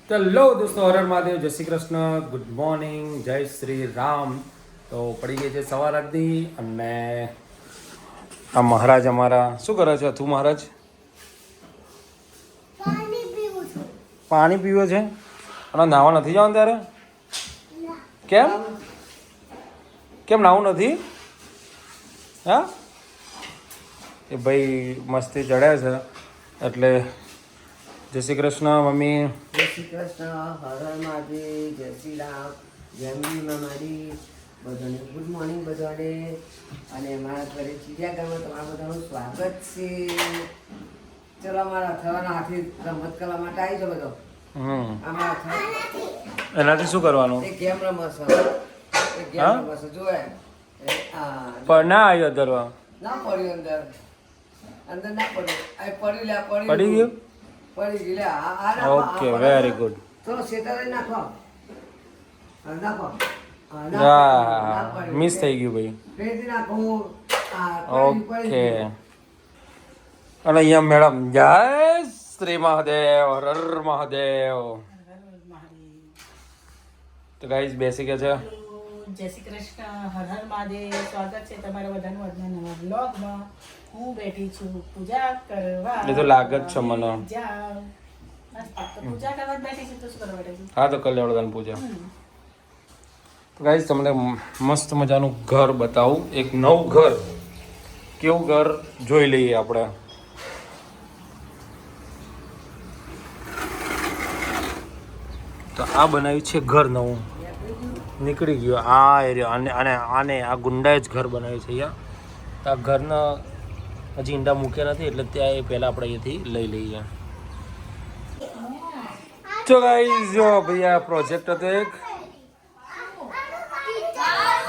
Hello દોસ્તો, હર હર મહાદેવ, જય Shri Krishna, good morning, જય શ્રી રામ. તો પડી ગઈ છે સવાર આરતી અને આ મહારાજ અમારા શું કરે છે? તું મહારાજ પાણી પીવે છે અને નાવા નથી જવાનું ત્યારે? કેમ કેમ નાવું નથી? હા, એ ભાઈ મસ્તી ચડ્યા છે એટલે. જય શ્રી કૃષ્ણ મમ્મી. જય શ્રી કૃષ્ણ, હર હર મહાદેવ, જય શ્રી રામ, જય મારી બધાને ગુડ મોર્નિંગ બધાને. અને મારા ઘરે ચિડિયાઘરમાં તમારા બધાનું સ્વાગત છે. ચલો અમારા અથડાના હાથી રમત કરવા માટે આવી જાઓ બધો. આમાં એનાથી શું કરવાનું? એક ગેમ રમશે, એક ગેમ રમશે જોવે. પણ ના આવ્યો ધરવા. ના પડ્યું અંદર, અંદર ના પડ્યું. આ પડી લે, પડી ગયું. પડી ગઈ લે. આ ઓકે, વેરી ગુડ. ચલો શેતારે નાખો, નાખો. હા, મિસ થઈ ગયું ભાઈ. ફેરથી નાખો. ઓકે. અને અહીંયા મેડમ જય શ્રી મહાદેવ, હર હર મહાદેવ. તો ગાઈસ બેસી ગયા છે. જય શ્રી કૃષ્ણ, હર હર મહાદેવ. સ્વાગત છે તમારા બધાનું આજના નવા બ્લોગમાં. હું બેઠી છું પૂજા કરવા. એ તો લાગે જ છે મને. પૂજા કરવા જ બેઠી છું તો શું કરવા બેઠી છું? હા, તો કલ્યાણ પૂજા. તો ગાઈસ તમને મસ્ત મજાનું ઘર બતાવું, એક નવું ઘર. કેવું ઘર જોઈ લઈએ આપણે. તો આ બનાવ્યું છે ઘર નવું, નીકળી ગયું આ એરિયા. અને આને આ ગુંડાએ જ ઘર બનાવ્યું છે અહીંયા. આ ઘરના હજી ઈંડા મૂક્યા નથી એટલે ત્યાં એ પહેલાં આપણે અહીંયાથી લઈ લઈએ. તો ગાઈસ જો ભાઈ આ પ્રોજેક્ટ હતો એક.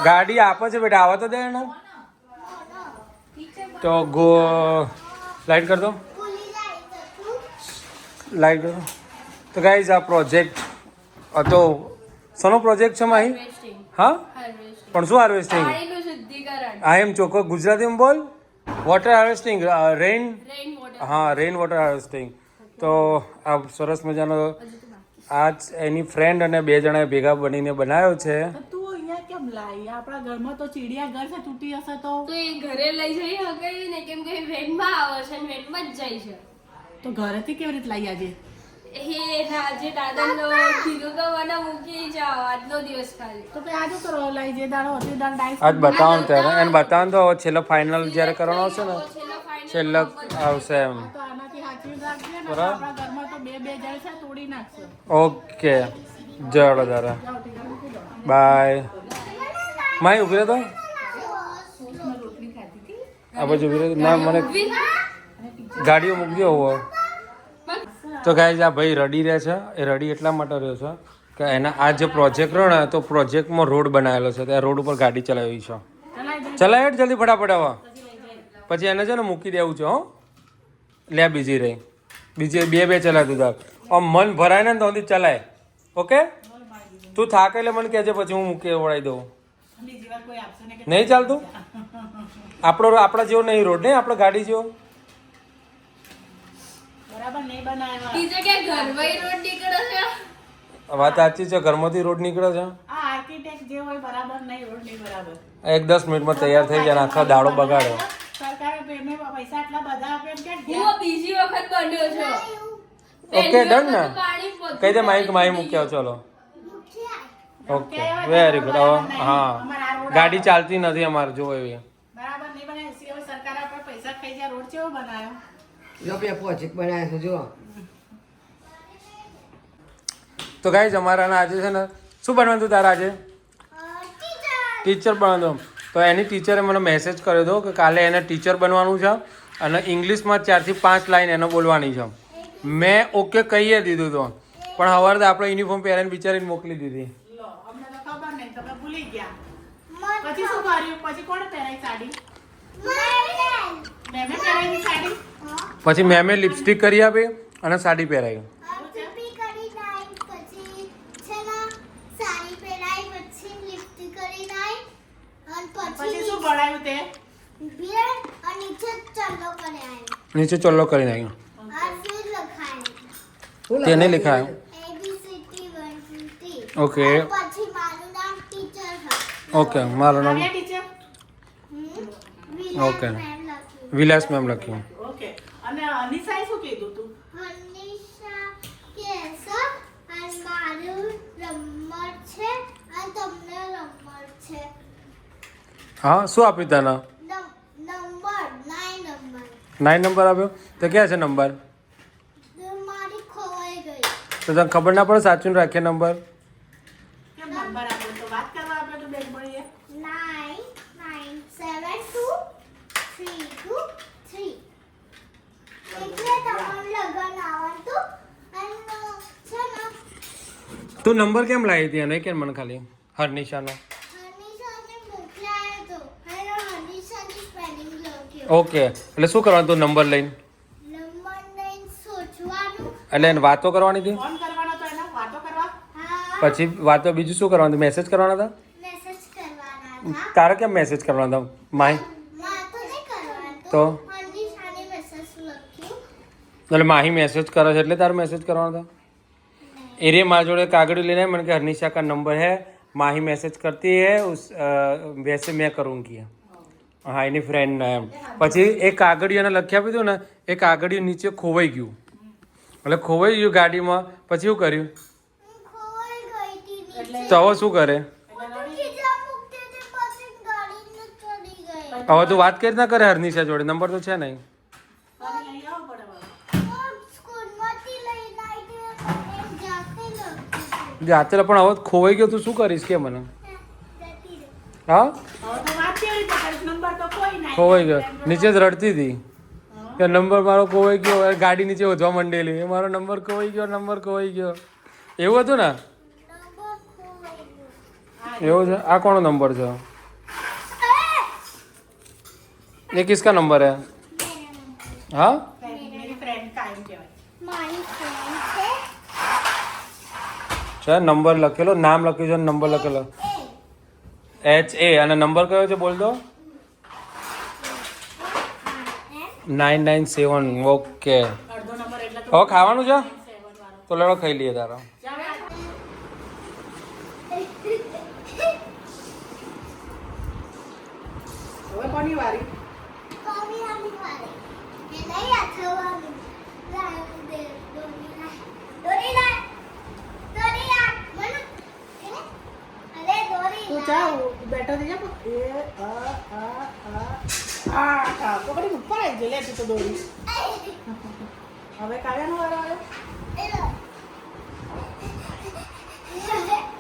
ગાડી આપે છે બેટા, આવવા તો દે એને. તો ગો લાઈટ કર દો, લાઈટ કર દો. તો ગાઈસ આ પ્રોજેક્ટ હતો. શેનો પ્રોજેક્ટ છે માહી? હા, પણ શું હાર્વેસ્ટિંગ? આ એમ ચોખ્ખો ગુજરાતીમાં બોલ. Water harvesting, rain. હા, રેઇન વોટર હાર્વેસ્ટિંગ. તો આ સરસ મજાનો આજ એની ફ્રેન્ડ અને બે જણાએ ભેગા બનીને બનાવ્યો છે. તું અહીંયા કેમ લાવી? આપણા ઘરમાં તો ચીડિયાઘર છે, તૂટી હશે તો એ ઘરે લઈ જઈ શકે ને, કેમ કે વેનમાં આવે છે, વેનમાં જ જાય છે. તો ઘરેથી કેવી રીતે લાવી આજે? એ આજે દાદાનો કીધું તો મને મૂકી જાઓ આજનો દિવસ ખાલી. તો પછી આજે કરો લાવી, જે દાડો હતી દાડો ડાઈસ. આજ બતાવવાનું ત્યારે એને બતાવવાનું તો છેલ્લો ફાઇનલ જ્યારે કરવાનો આવશે ને, છેલ્લો આવશે એમ. તો આનાથી સાચવી રાખજે ને. બરાબર. આપણા ઘરમાં તો બે જણ છે, તોડી નાખશે. ઓકે, જડો દાદા, બાય. માય ઉભી રહે તો આ બાજુ ઉભી રહે. ના, મને ગાડીઓ મૂકી દો હોવો. તો ગાઈઝ આ ભાઈ રડી રહ્યા છે. એ રડી એટલા માટે રહ્યો છે કે એના આ જે પ્રોજેક્ટ રહ્યો ને, તો પ્રોજેક્ટમાં રોડ બનાવેલો છે, ત્યાં રોડ ઉપર ગાડી ચલાવી છે. ચલાય જલ્દી ફટાફટ હવે. પછી એને છે ને મૂકી દેવું છે. હો, લે બીજી રહી, બીજી બે ચલાવતું તાર. આમ મન ભરાય ને તો ચલાય. ઓકે, તું થાક એટલે મને કહેજે, પછી હું મૂકી વળાવી દઉં. નહીં ચાલતું? આપણા જેવો નહીં રોડ, નહીં આપણે ગાડી જેવો. બરાબર નહીં બનાવ્યા. બીજે કે ઘરવાઈ રોડ નીકળે છે. વાત સાચી છે, ઘરમાંથી રોડ નીકળે છે. આ આર્કિટેક્ટ જે હોય બરાબર નહીં, રોડ નહીં બરાબર. એક 10 મિનિટમાં તૈયાર થઈ જાય, આખા દાડો બગાડે. સરકારે પેમેન્ટ પૈસા આટલા બધા આપે એમ કે હું બીજી વખત બન્યો છું. ઓકે, ડન ને? કહી દે માહી મૂક્યા. ચલો, ઓકે, વેરી ગુડ. હા, ગાડી ચાલતી નથી અમારે, જો એવી. બરાબર નહીં બનાવ્યું. હવે સરકાર આપણે પૈસા ખાઈ જાય. રોડ કેવો બનાવ્યો? જો બે પ્રોજેક્ટ બનાવ્યા છે જો. તો ગાઈઝ અમારા આજે છે ને શું બનવાનું હતું તારા આજે? ટીચર બનવાનું. તો એની ટીચરે મને મેસેજ કર્યો હતો કે કાલે એને ટીચર બનવાનું છે અને ઇંગ્લિશમાં 4 થી 5 લાઈન એને બોલવાની છે. મેં ઓકે કહીએ દીધું હતું, પણ સવારે આપણે યુનિફોર્મ પહેરીને બિચારીને મોકલી દીધી. લો, અમને તો ખબર નહીં, તમે ભૂલી ગયા. પછી શું કર્યું? પછી કોણે પહેરાવી સાડી? મેમે પહેરાવી સાડી. પછી મેમે લિપસ્ટિક કરી આપી અને સાડી પહેરાવી. પછી શું ભણાયું તે? નીચે ચોલ્લો કરી નાખ્યો. તેને लिखा है ઓકે પછી મારું નામ ટીચર છે. ઓકે મારું નામ કાવ્યા ટીચર ઓકે. મેમ લખ્યું. વિલાસ મેમ લખ્યું. ઓકે અને અનિશાએ શું કીધું તું હંમેશા કેસર અને મારું રમત છે અને તમને રમત છે. હા શું આપ્યું તને નંબર 9 નંબર. 9 નંબર આપ્યો તો ક્યાં છે નંબર તો મારી ખોવાઈ ગઈ. તો તને ખબર ના પડે સાચું રાખીએ નંબર કેમ નંબર આપ્યો તો વાત કરવા આપ્યો તો બેન મળીએ 9 9 7 2 3 2 3. એટલે તમારું લગન આવવાનું હતું અને છે ને તું નંબર કેમ લાવી હતી એને કેમ મને ખાલી હર્નિશાનો હનીશાને મોકલાયો હતો અને હનીશાની સ્પેલિંગ લખ્યો. ઓકે એટલે શું કરવાનું તું નંબર લઈને નંબર 9 સોચવાનું. એટલે એને વાતો કરવાની હતી ફોન કરવાનો તો એના વાતો કરવા હા પછી વાતો બીજું શું કરવાનું હતું મેસેજ કરવાના હતા મેસેજ કરવાના હતા. તારે કેમ મેસેજ કરવાના હતા માહી વાતો નહીં કરવાનું તો? હનીશાને મેસેજ લખ્યું. એટલે માહી મેસેજ કરે છે એટલે તારે મેસેજ કરવાનો હતો एरिया मार जोड़े कागड़ी लेना है मैंने कहा हर्निशा का नंबर है माही मैसेज करती है उस वैसे मैं करूँगी હા એની ફ્રેન્ડ એમ પછી એ કાગળિયાને લખી આપ્યું હતું ને એ કાગળિયું નીચે ખોવાઈ ગયું એટલે ખોવાઈ ગયું ગાડીમાં પછી શું કર્યું હું ખોવાઈ ગઈ હતી નીચે. તો હવે શું કરે ખીચા મૂકતી હતી પછી ગાડીને ચડી ગઈ. હવે તું વાત કરી ના કરે હર્નિશા જોડે નંબર તો છે નહીં તારે લઈ આવવો પડે હવે. હું સ્કૂલમાંથી લઈને આવી હતી એમ જાતે લખતી જાતે પણ હવે ખોવાઈ ગયો તું શું કરીશ કે મને હતી. જતી રહી. હા હવે તો વાત કેવી રીતે કરીશ નંબર તો કોઈ ના ખોવાઈ ગયો નીચે જ રડતી હતી કે નંબર મારો ખોવાઈ ગયો હવે ગાડી નીચે વધવા માંડેલી એ મારો નંબર ખોવાઈ ગયો એવું હતું ને નંબર ખોવાઈ ગયો. એવું છે આ કોનો નંબર છે ये किसका नंबर है हाँ મેરી ફ્રેન્ડ કાયમ કહેવાય મારી ફ્રેન્ડ છે છે નંબર લખેલો નામ લખ્યું છે નંબર લખેલો એ HA અને નંબર કયો છે બોલ દો 997 ઓકે અડધો નંબર એટલે તો હવે ખાવાનું છે 7 વાળો તો લડો ખાઈ લઈએ તારો હવે કોની વારી કોની આની વાળી એ નહીં અથવાનું લાવ દે દોરી લાય મને અરે દોરી તું જા બેઠો થઈ જા એ આ પકડી ઉપર આવી જઈ લે તું તો દોરી હવે કાવ્યાનો વારો આવ્યો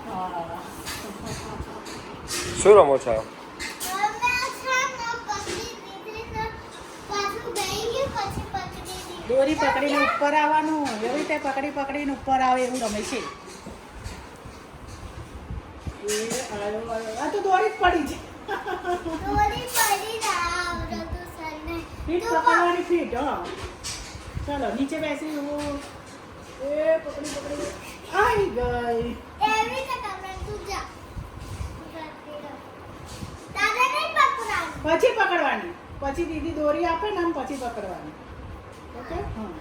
હા શું રમો છો દોરી પકડીને ઉપર આવવાનું એવી રીતે પકડીને ઉપર આવે એવું રમે છે એ આવ્યો આ તો દોરી જ પડી છે ફીટ પકડવાની ફીટ હા ચાલો નીચે બેસી હું એ પકડી આવી ગઈ પછી પકડવાની પછી દીદી દોરી આપે ને આમ પછી પકડવાની ઓકે હા